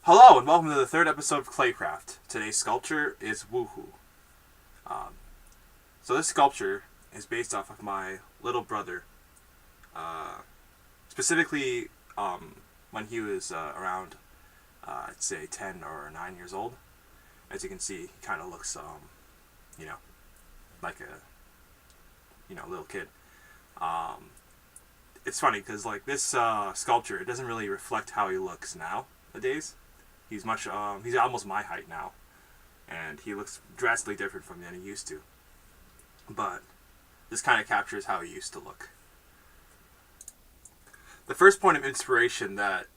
Hello and welcome to the third episode of Claycraft. Today's sculpture is Woohoo. Um, so this sculpture is based off of my little brother. Uh, specifically, when he was around, I'd say 10 or 9 years old. As you can see, he kind of looks, you know, like a, little kid. Um, it's funny because like this sculpture, it doesn't really reflect how he looks nowadays. He's almost my height now, and he looks drastically different from than he used to. But this kind of captures how he used to look. The first point of inspiration that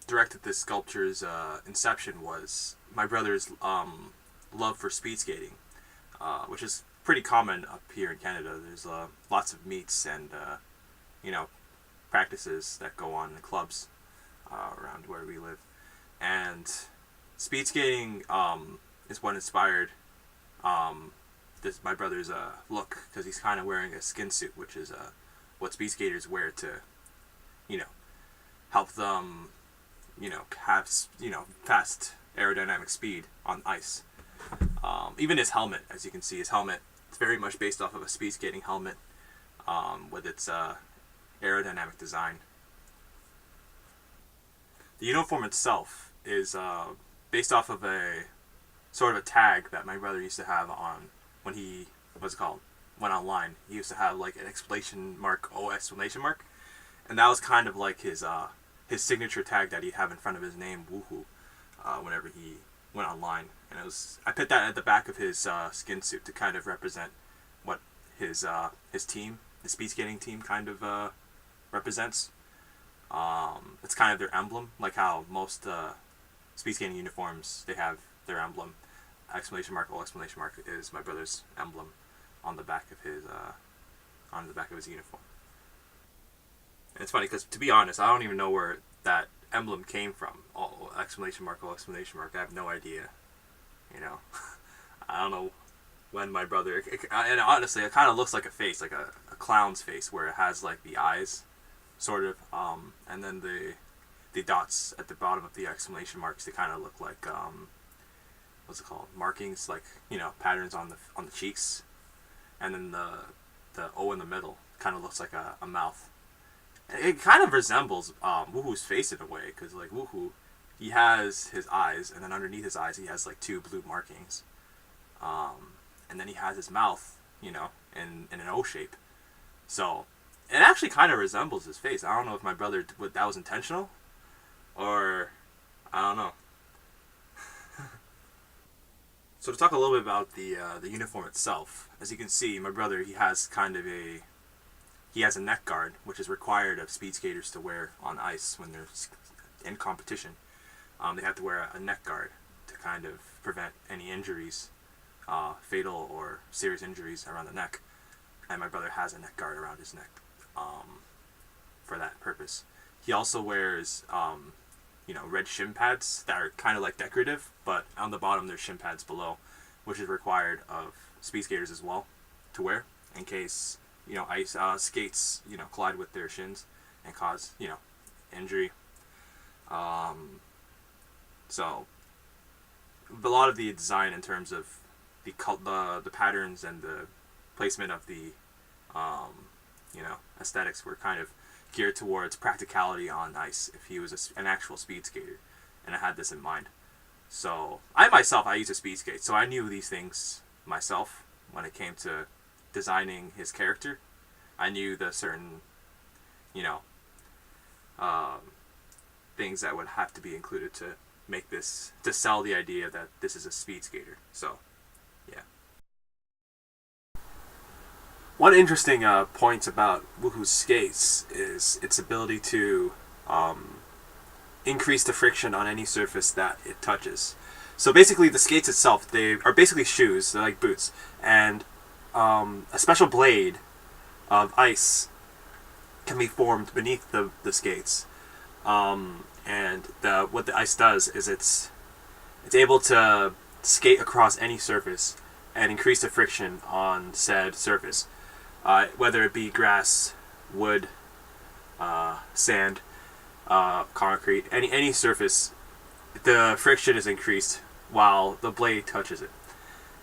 directed this sculpture's inception was my brother's love for speed skating, which is pretty common up here in Canada. There's lots of meets and you know practices that go on in clubs around where we live. And speed skating is what inspired this my brother's look, because he's kind of wearing a skin suit, which is what speed skaters wear to, you know, help them, have fast aerodynamic speed on ice. Even his helmet, as you can see, his helmet is very much based off of a speed skating helmet with its aerodynamic design. The uniform itself is based off of a sort of a tag that my brother used to have on when he went online. He used to have like an exclamation mark, and that was kind of like his signature tag that he'd have in front of his name, Woohoo, whenever he went online. And I put that at the back of his skin suit to kind of represent what his team, the speed skating team, kind of represents. It's kind of their emblem, like how most speed skating uniforms, they have their emblem. Exclamation mark, is my brother's emblem on the back of his uniform. And it's funny because, to be honest, I don't even know where that emblem came from. Exclamation mark, I have no idea. I don't know when my brother. And honestly, it kind of looks like a face, like a clown's face, where it has like the eyes, sort of, and then the dots at the bottom of the exclamation marks, they kind of look like what's it called, markings, like patterns on the cheeks, and then the O in the middle kind of looks like a mouth. It kind of resembles Woohoo's face in a way, because like Woohoo, he has his eyes, and then underneath his eyes he has like two blue markings, and then he has his mouth, in an O shape. So it actually kind of resembles his face. I don't know if my brother that was intentional, or I don't know. So to talk a little bit about the uniform itself, as you can see, my brother, he has a neck guard, which is required of speed skaters to wear on ice when they're in competition. They have to wear a neck guard to kind of prevent any injuries, fatal or serious injuries around the neck. And my brother has a neck guard around his neck for that purpose. He also wears red shin pads that are kind of like decorative, but on the bottom there's shin pads below, which is required of speed skaters as well to wear in case ice skates collide with their shins and cause injury. So a lot of the design in terms of the patterns and the placement of the aesthetics were kind of geared towards practicality on ice if he was an actual speed skater, and I had this in mind. So I used to speed skate, so I knew these things myself when it came to designing his character. I knew the certain things that would have to be included to sell the idea that this is a speed skater. So yeah. One interesting point about Woohoo's skates is its ability to increase the friction on any surface that it touches. So basically, the skates itself, they are basically shoes. They're like boots, and a special blade of ice can be formed beneath the skates. And what the ice does is it's able to skate across any surface and increase the friction on said surface. Whether it be grass, wood, sand, concrete, any surface the friction is increased while the blade touches it.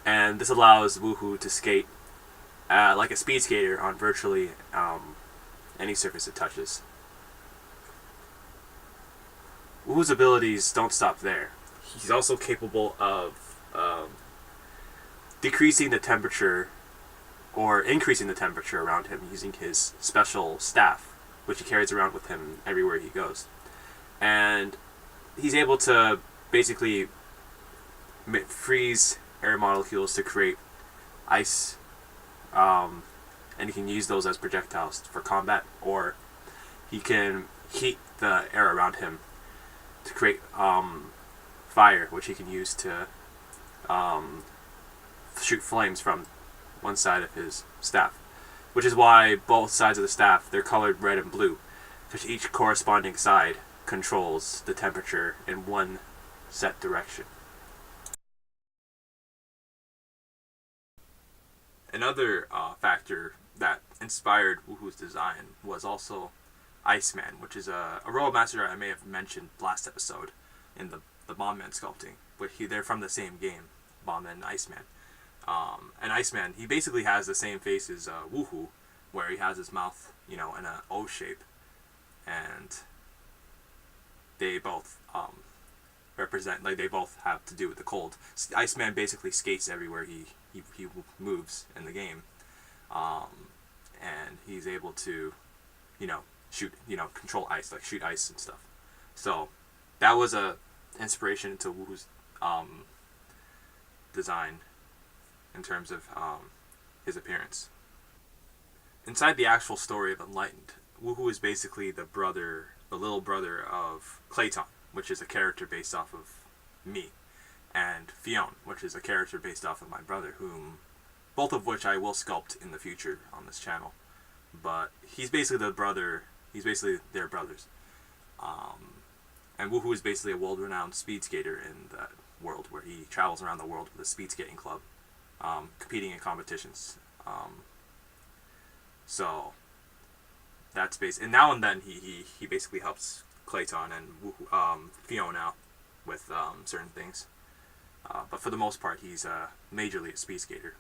And this allows Woohoo to skate like a speed skater on virtually any surface it touches. Woohoo's abilities don't stop there. He's also capable of decreasing the temperature or increasing the temperature around him using his special staff, which he carries around with him everywhere he goes. And he's able to basically freeze air molecules to create ice, and he can use those as projectiles for combat, or he can heat the air around him to create fire, which he can use to shoot flames from one side of his staff, which is why both sides of the staff, they're colored red and blue, because each corresponding side controls the temperature in one set direction. Another factor that inspired Woohoo's design was also Iceman, which is a robot master I may have mentioned last episode in the Bombman sculpting, but they're from the same game, Bombman and Iceman. And Iceman, he basically has the same face as Woohoo, where he has his mouth, in an O shape, and they both represent, like, they both have to do with the cold. Iceman basically skates everywhere he moves in the game, and he's able to, shoot, control ice, like shoot ice and stuff. So that was a inspiration to Woohoo's design in terms of his appearance. Inside the actual story of Enlightened, Woohoo is basically the little brother of Clayton, which is a character based off of me, and Fiona, which is a character based off of my brother, both of which I will sculpt in the future on this channel. But he's basically their brothers. And Woohoo is basically a world-renowned speed skater in that world, where he travels around the world with a speed skating club, competing in competitions. So that's and now and then he basically helps Clayton and Fiona out with certain things. But for the most part, he's majorly a speed skater.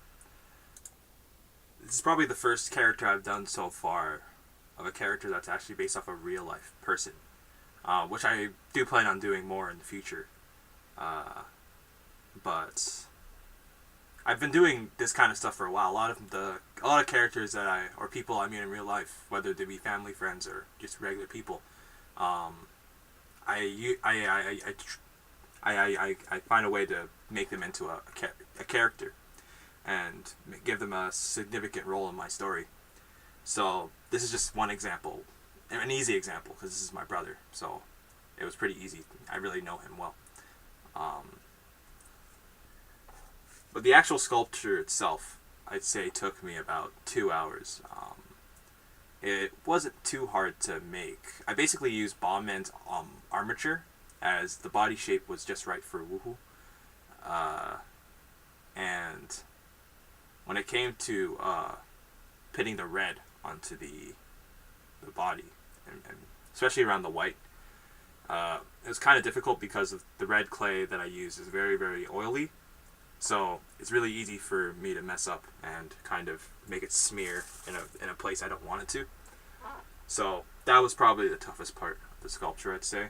This is probably the first character I've done so far of a character that's actually based off a real life person, which I do plan on doing more in the future. But I've been doing this kind of stuff for a while. A lot of characters or people I meet in real life, whether they be family, friends, or just regular people, I find a way to make them into a character and give them a significant role in my story. So this is just one example, an easy example, because this is my brother, so it was pretty easy. I really know him well. But the actual sculpture itself, I'd say, took me about 2 hours. It wasn't too hard to make. I basically used Bombman's armature, as the body shape was just right for Woohoo. And when it came to pitting the red onto the body, and especially around the white, it was kind of difficult because of the red clay that I use is very, very oily. So it's really easy for me to mess up and kind of make it smear in a place I don't want it to. So that was probably the toughest part of the sculpture, I'd say.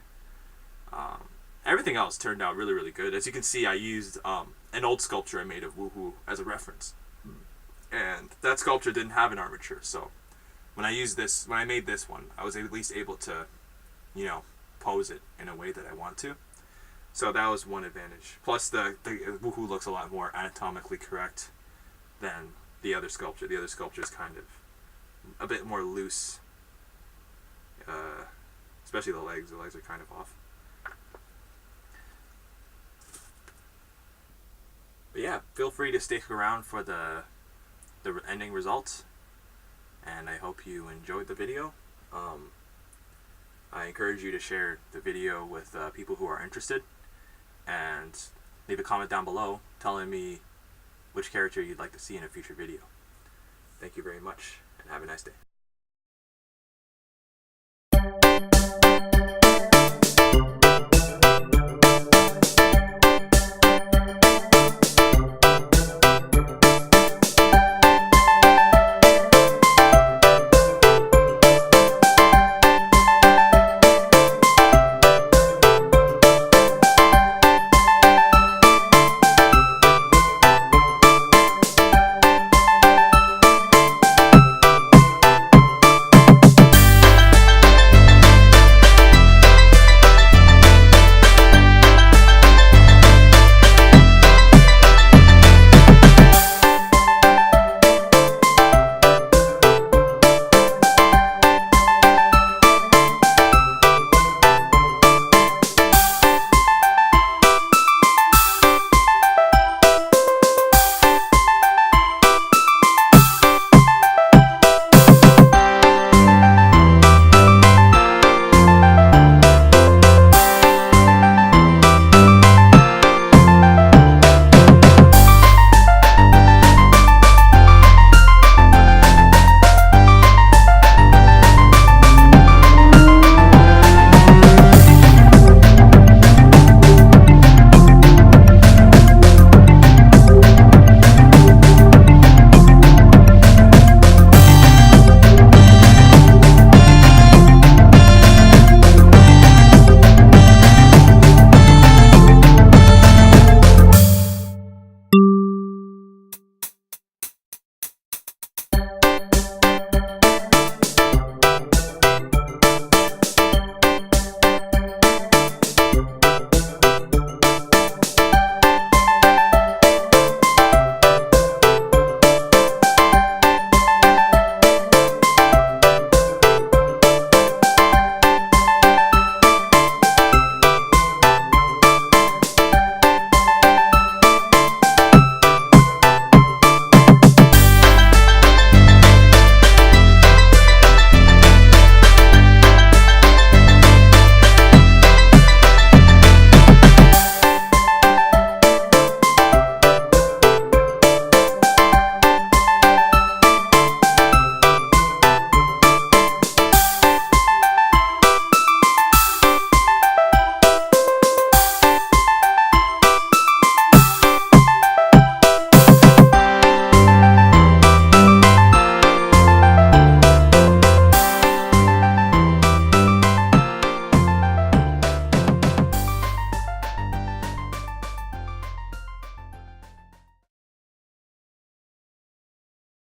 Everything else turned out really, really good. As you can see, I used an old sculpture I made of Woohoo as a reference. And that sculpture didn't have an armature, so when I made this one, I was at least able to, pose it in a way that I want to. So that was one advantage. Plus, the Woohoo looks a lot more anatomically correct than the other sculpture. The other sculpture is kind of a bit more loose, especially the legs. The legs are kind of off. But yeah, feel free to stick around for the ending results, and I hope you enjoyed the video. I encourage you to share the video with people who are interested, and leave a comment down below telling me which character you'd like to see in a future video. Thank you very much, and have a nice day.